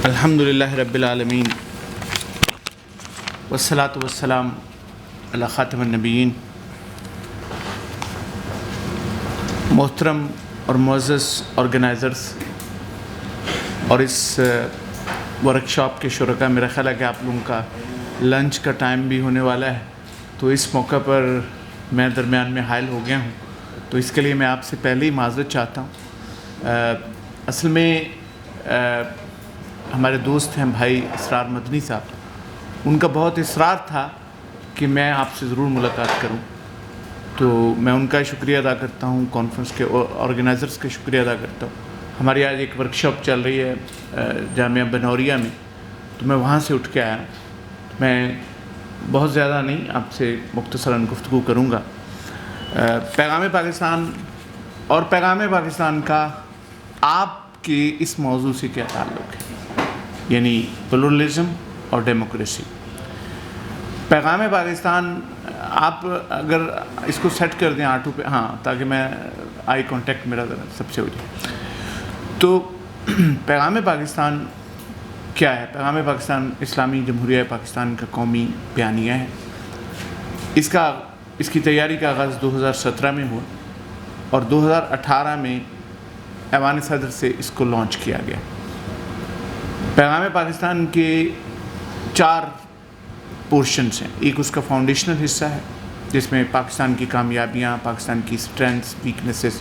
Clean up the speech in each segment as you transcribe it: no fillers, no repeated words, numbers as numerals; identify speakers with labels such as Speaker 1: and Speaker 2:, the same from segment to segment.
Speaker 1: الحمدللہ رب العالمین والصلاة والسلام علی خاتم النبیین۔ محترم اور معزز آرگنائزرز اور اس ورکشاپ کے شرکاء، میرا خیال ہے کہ آپ لوگوں کا لنچ کا ٹائم بھی ہونے والا ہے، تو اس موقع پر میں درمیان میں حائل ہو گیا ہوں، تو اس کے لیے میں آپ سے پہلے ہی معذرت چاہتا ہوں۔ اصل میں ہمارے دوست ہیں بھائی اسرار مدنی صاحب، ان کا بہت اصرار تھا کہ میں آپ سے ضرور ملاقات کروں، تو میں ان کا شکریہ ادا کرتا ہوں، کانفرنس کے آرگنائزرز کا شکریہ ادا کرتا ہوں۔ ہماری آج ایک ورکشاپ چل رہی ہے جامعہ بنوریا میں، تو میں وہاں سے اٹھ کے آیا۔ میں بہت زیادہ نہیں، آپ سے مختصراً گفتگو کروں گا۔ پیغام پاکستان اور پیغام پاکستان کا آپ کے اس موضوع سے کیا تعلق ہے، یعنی پلورلزم اور ڈیموکریسی۔ پیغام پاکستان، آپ اگر اس کو سیٹ کر دیں آٹو پہ، ہاں، تاکہ میں آئی کانٹیکٹ میرا سب سے ہو جائے۔ تو پیغام پاکستان کیا ہے؟ پیغام پاکستان اسلامی جمہوریہ پاکستان کا قومی بیانیہ ہے۔ اس کی تیاری کا آغاز 2017 میں ہوا اور 2018 میں ایوان صدر سے اس کو لانچ کیا گیا۔ پیغام پاکستان کے 4 پورشنز ہیں۔ ایک اس کا فاؤنڈیشنل حصہ ہے، جس میں پاکستان کی کامیابیاں، پاکستان کی اسٹرینتھس، ویکنیسز،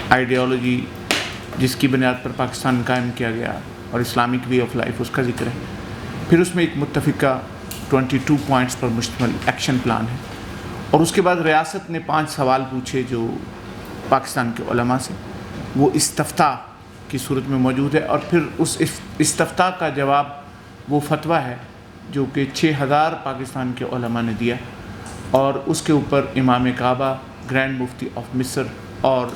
Speaker 1: آئیڈیالوجی جس کی بنیاد پر پاکستان قائم کیا گیا، اور اسلامک وے آف لائف، اس کا ذکر ہے۔ پھر اس میں ایک متفقہ 22 پوائنٹس پر مشتمل ایکشن پلان ہے، اور اس کے بعد ریاست نے 5 سوال پوچھے جو پاکستان کے علماء سے، وہ استفتاء کی صورت میں موجود ہے، اور پھر اس استفتاء کا جواب وہ فتویٰ ہے جو کہ 6000 پاکستان کے علماء نے دیا، اور اس کے اوپر امام کعبہ، گرینڈ مفتی آف مصر اور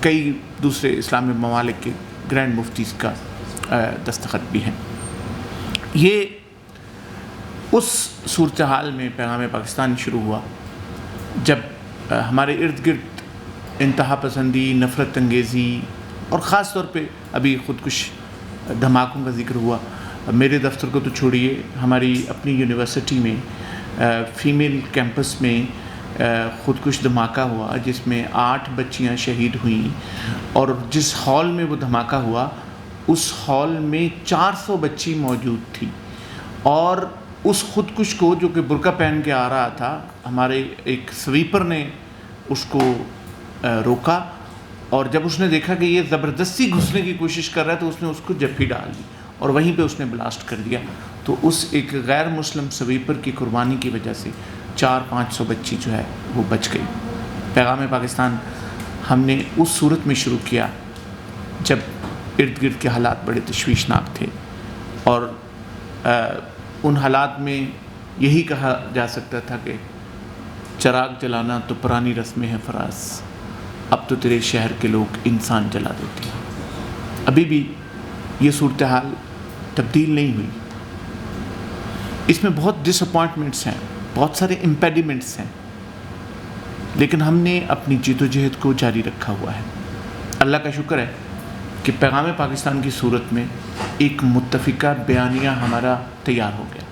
Speaker 1: کئی دوسرے اسلامی ممالک کے گرینڈ مفتیز کا دستخط بھی ہیں۔ یہ اس صورتحال میں پیغام پاکستان شروع ہوا جب ہمارے ارد گرد انتہا پسندی، نفرت انگیزی، اور خاص طور پہ ابھی خودکش دھماکوں کا ذکر ہوا۔ میرے دفتر کو تو چھوڑیے، ہماری اپنی یونیورسٹی میں فیمیل کیمپس میں خودکش دھماکہ ہوا، جس میں 8 بچیاں شہید ہوئیں، اور جس ہال میں وہ دھماکہ ہوا اس ہال میں 400 بچی موجود تھی، اور اس خودکش کو جو کہ برقع پہن کے آ رہا تھا، ہمارے ایک سویپر نے اس کو روکا، اور جب اس نے دیکھا کہ یہ زبردستی گھسنے کی کوشش کر رہا ہے تو اس نے اس کو جپھی ڈال دی اور وہیں پہ اس نے بلاسٹ کر دیا۔ تو اس ایک غیر مسلم سویپر کی قربانی کی وجہ سے 400-500 بچی جو ہے وہ بچ گئی۔ پیغام پاکستان ہم نے اس صورت میں شروع کیا جب ارد گرد کے حالات بڑے تشویشناک تھے، اور ان حالات میں یہی کہا جا سکتا تھا کہ چراغ جلانا تو پرانی رسم ہے فراز، اب تو تیرے شہر کے لوگ انسان جلا دیتے ہیں۔ ابھی بھی یہ صورتحال تبدیل نہیں ہوئی، اس میں بہت ڈس اپوائنٹمنٹس ہیں، بہت سارے امپیڈیمنٹس ہیں، لیکن ہم نے اپنی جد و جہد کو جاری رکھا ہوا ہے۔ اللہ کا شکر ہے کہ پیغام پاکستان کی صورت میں ایک متفقہ بیانیہ ہمارا تیار ہو گیا۔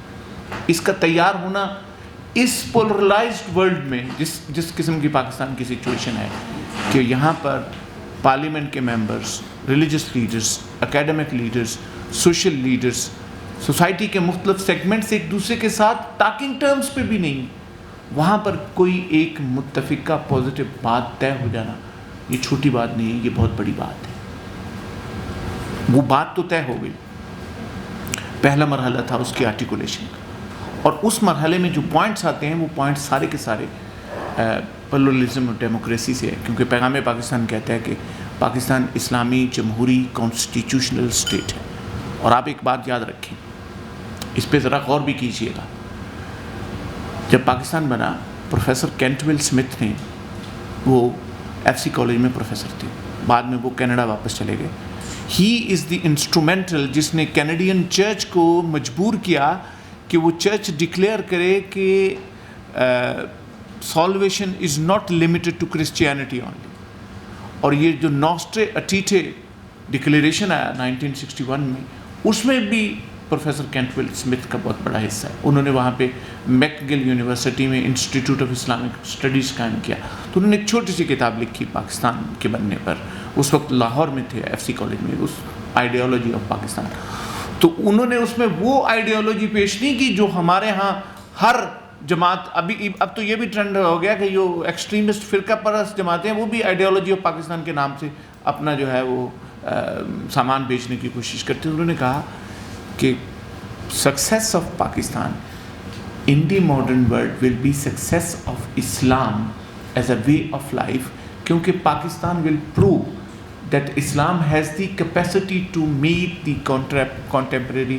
Speaker 1: اس کا تیار ہونا اس پولرلائزڈ ورلڈ میں جس قسم کی پاکستان کی سچویشن ہے کہ یہاں پر پارلیمنٹ کے members, religious leaders, academic leaders, social leaders, society کے مختلف سیگمنٹس ایک دوسرے کے ساتھ ٹاکنگ ٹرمز پہ بھی نہیں، وہاں پر کوئی ایک متفقہ پازیٹیو بات طے ہو جانا یہ چھوٹی بات نہیں ہے، یہ بہت بڑی بات ہے۔ وہ بات تو طے ہو گئی، پہلا مرحلہ تھا اس کی آرٹیکولیشن کا، اور اس مرحلے میں جو پوائنٹس آتے ہیں وہ پوائنٹس سارے کے سارے پلورلزم اور ڈیموکریسی سے ہے، کیونکہ پیغام پاکستان کہتا ہے کہ پاکستان اسلامی جمہوری کانسٹیٹیوشنل اسٹیٹ ہے۔ اور آپ ایک بات یاد رکھیں، اس پہ ذرا غور بھی کیجئے گا، جب پاکستان بنا، پروفیسر کینٹویل سمتھ نے، وہ ایف سی کالج میں پروفیسر تھے، بعد میں وہ کینیڈا واپس چلے گئے۔ ہی از دی انسٹرومنٹل جس نے کینیڈین چرچ کو مجبور کیا کہ وہ چرچ ڈکلیئر کرے کہ salvation is not limited to Christianity only, اور یہ جو نوسٹرے اٹیٹے ڈکلیریشن آیا 1961 میں، اس میں بھی پروفیسر کینٹویل اسمتھ کا بہت بڑا حصہ ہے. انہوں نے وہاں پہ میکگل یونیورسٹی میں انسٹیٹیوٹ آف اسلامک اسٹڈیز قائم کیا. تو انہوں نے ایک چھوٹی سی کتاب لکھی پاکستان کے بننے پر. اس وقت لاہور میں تھے ایف سی کالج میں, اس آئیڈیالوجی آف پاکستان. تو انہوں نے اس میں وہ آئیڈیالوجی پیش نہیں کی جو ہمارے ہاں ہر جماعت, اب تو یہ بھی ٹرینڈ ہو گیا کہ جو ایکسٹریمسٹ فرقہ پرست جماعتیں ہیں وہ بھی آئیڈیالوجی آف پاکستان کے نام سے اپنا جو ہے وہ سامان بیچنے کی کوشش کرتے ہیں. انہوں نے کہا کہ success of Pakistan in the modern world will be success of Islam as a way of life, کیونکہ Pakistan will prove that Islam has the capacity to meet the contemporary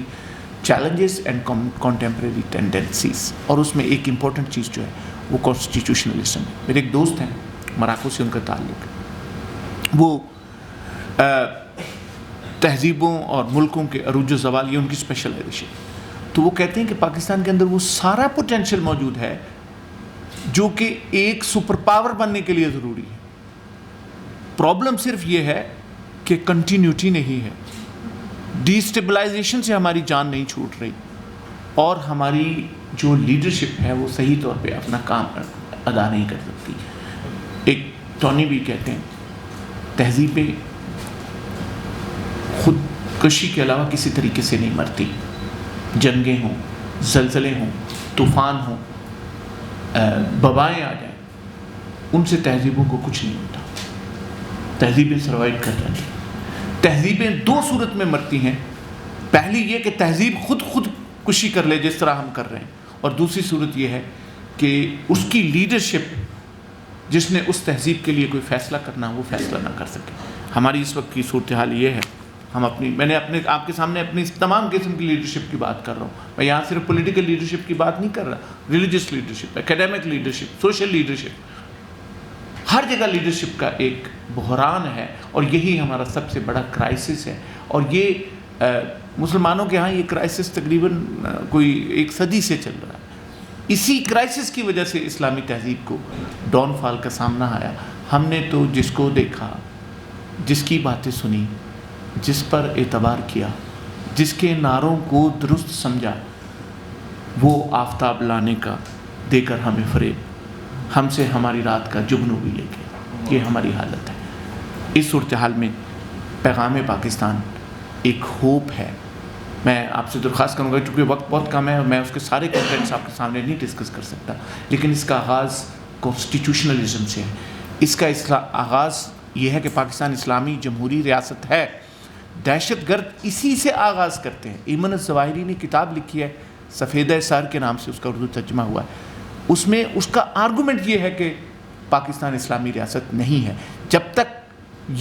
Speaker 1: challenges and contemporary tendencies. اور اس میں ایک important چیز جو ہے وہ constitutionalism ہے. میرے ایک دوست ہیں مراکو سے ان کا تعلق ہے, وہ تہذیبوں اور ملکوں کے عروج و زوال یہ ان کی اسپیشلائزیشن. تو وہ کہتے ہیں کہ پاکستان کے اندر وہ سارا پوٹینشیل موجود ہے جو کہ ایک سپر پاور بننے کے لیے ضروری ہے. پرابلم صرف یہ ہے کہ کنٹینیوٹی نہیں ہے, ڈی اسٹیبلائزیشن سے ہماری جان نہیں چھوٹ رہی, اور ہماری جو لیڈرشپ ہے وہ صحیح طور پہ اپنا کام ادا نہیں کر سکتی. ایک ٹونی بھی کہتے ہیں تہذیبیں خود کشی کے علاوہ کسی طریقے سے نہیں مرتی. جنگیں ہوں, زلزلے ہوں, طوفان ہوں, وبائیں آ جائیں, ان سے تہذیبوں کو کچھ نہیں ہوتا. تہذیبیں سروائیو کر جاتی. تہذیبیں دو صورت میں مرتی ہیں. پہلی یہ کہ تہذیب خود کشی کر لے جس طرح ہم کر رہے ہیں, اور دوسری صورت یہ ہے کہ اس کی لیڈرشپ جس نے اس تہذیب کے لیے کوئی فیصلہ کرنا وہ فیصلہ نہ کر سکے. ہماری اس وقت کی صورتحال یہ ہے. میں نے آپ کے سامنے اپنی تمام قسم کی لیڈرشپ کی بات کر رہا ہوں. میں یہاں صرف پولیٹیکل لیڈرشپ کی بات نہیں کر رہا, religious leadership, academic leadership, social leadership, ہر جگہ لیڈرشپ کا ایک بحران ہے, اور یہی ہمارا سب سے بڑا کرائسس ہے. اور یہ مسلمانوں کے ہاں یہ کرائسس تقریباً کوئی 1 صدی سے چل رہا ہے. اسی کرائسس کی وجہ سے اسلامی تہذیب کو ڈاؤن فال کا سامنا آیا. ہم نے تو جس کو دیکھا, جس کی باتیں سنی, جس پر اعتبار کیا, جس کے نعروں کو درست سمجھا, وہ آفتاب لانے کا دے کر ہمیں فریب, ہم سے ہماری رات کا جگنو بھی لے گیا. یہ ہماری حالت ہے. اس صورتحال میں پیغام پاکستان ایک ہوپ ہے. میں آپ سے درخواست کروں گا, چونکہ وقت بہت کم ہے اور میں اس کے سارے کنٹینٹس آپ کے سامنے نہیں ڈسکس کر سکتا, لیکن اس کا آغاز کانسٹیٹیوشنلزم سے ہے. اس کا آغاز یہ ہے کہ پاکستان اسلامی جمہوری ریاست ہے. دہشت گرد اسی سے آغاز کرتے ہیں. ایمن الظواہری نے کتاب لکھی ہے سفیدہ سر کے نام سے, اس کا اردو ترجمہ ہوا ہے. اس میں اس کا آرگومنٹ یہ ہے کہ پاکستان اسلامی ریاست نہیں ہے. جب تک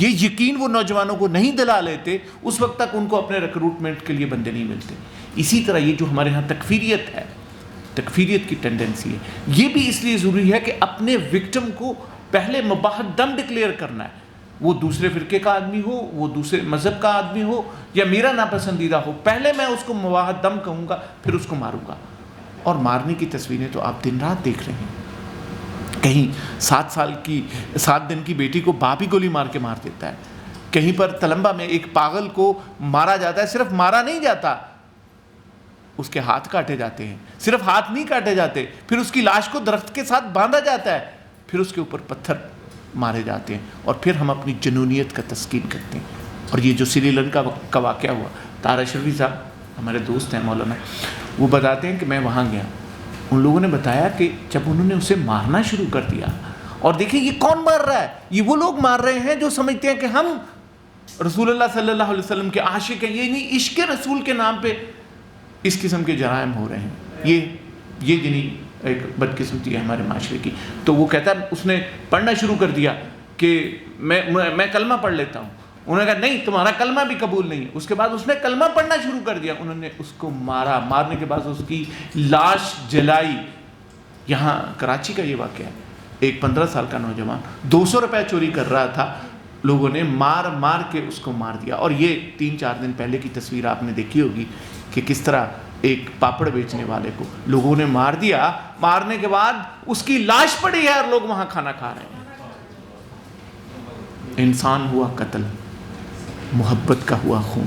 Speaker 1: یہ یقین وہ نوجوانوں کو نہیں دلا لیتے اس وقت تک ان کو اپنے ریکروٹمنٹ کے لیے بندے نہیں ملتے. اسی طرح یہ جو ہمارے ہاں تکفیریت ہے, تکفیریت کی ٹینڈنسی ہے, یہ بھی اس لیے ضروری ہے کہ اپنے وکٹم کو پہلے مباحث دم ڈکلیئر کرنا ہے. وہ دوسرے فرقے کا آدمی ہو, وہ دوسرے مذہب کا آدمی ہو, یا میرا ناپسندیدہ ہو, پہلے میں اس کو مواحد دم کہوں گا, پھر اس کو ماروں گا. اور مارنے کی تصویریں تو آپ دن رات دیکھ رہے ہیں. کہیں 7 دن کی بیٹی کو باپ ہی گولی مار کے مار دیتا ہے. کہیں پر تلمبا میں ایک پاگل کو مارا جاتا ہے. صرف مارا نہیں جاتا, اس کے ہاتھ کاٹے جاتے ہیں. صرف ہاتھ نہیں کاٹے جاتے, پھر اس کی لاش کو درخت کے ساتھ باندھا جاتا ہے, پھر اس کے اوپر پتھر مارے جاتے ہیں, اور پھر ہم اپنی جنونیت کا تسکین کرتے ہیں. اور یہ جو سری لنکا کا واقعہ ہوا, طاہر اشرفی صاحب ہمارے دوست ہیں مولانا, وہ بتاتے ہیں کہ میں وہاں گیا. ان لوگوں نے بتایا کہ جب انہوں نے اسے مارنا شروع کر دیا, اور دیکھیں یہ کون مار رہا ہے, یہ وہ لوگ مار رہے ہیں جو سمجھتے ہیں کہ ہم رسول اللہ صلی اللہ علیہ وسلم کے عاشق ہیں. یہ نہیں, عشق رسول کے نام پہ اس قسم کے جرائم ہو رہے ہیں. یہ جنہیں ایک بدقسمتی ہے ہمارے معاشرے کی. تو وہ کہتا ہے اس نے پڑھنا شروع کر دیا کہ میں کلمہ پڑھ لیتا ہوں. انہوں نے کہا نہیں, تمہارا کلمہ بھی قبول نہیں ہے. اس کے بعد اس نے کلمہ پڑھنا شروع کر دیا. انہوں نے اس کو مارا, مارنے کے بعد اس کی لاش جلائی. یہاں کراچی کا یہ واقعہ ہے. ایک 15 سال کا نوجوان 200 روپے چوری کر رہا تھا, لوگوں نے مار کے اس کو مار دیا. اور یہ 3-4 دن پہلے کی تصویر آپ نے دیکھی ہوگی کہ کس طرح ایک پاپڑ بیچنے والے کو لوگوں نے مار دیا. مارنے کے بعد اس کی لاش پڑی ہے اور لوگ وہاں کھانا کھا رہے ہیں. انسان ہوا قتل, محبت کا ہوا خون.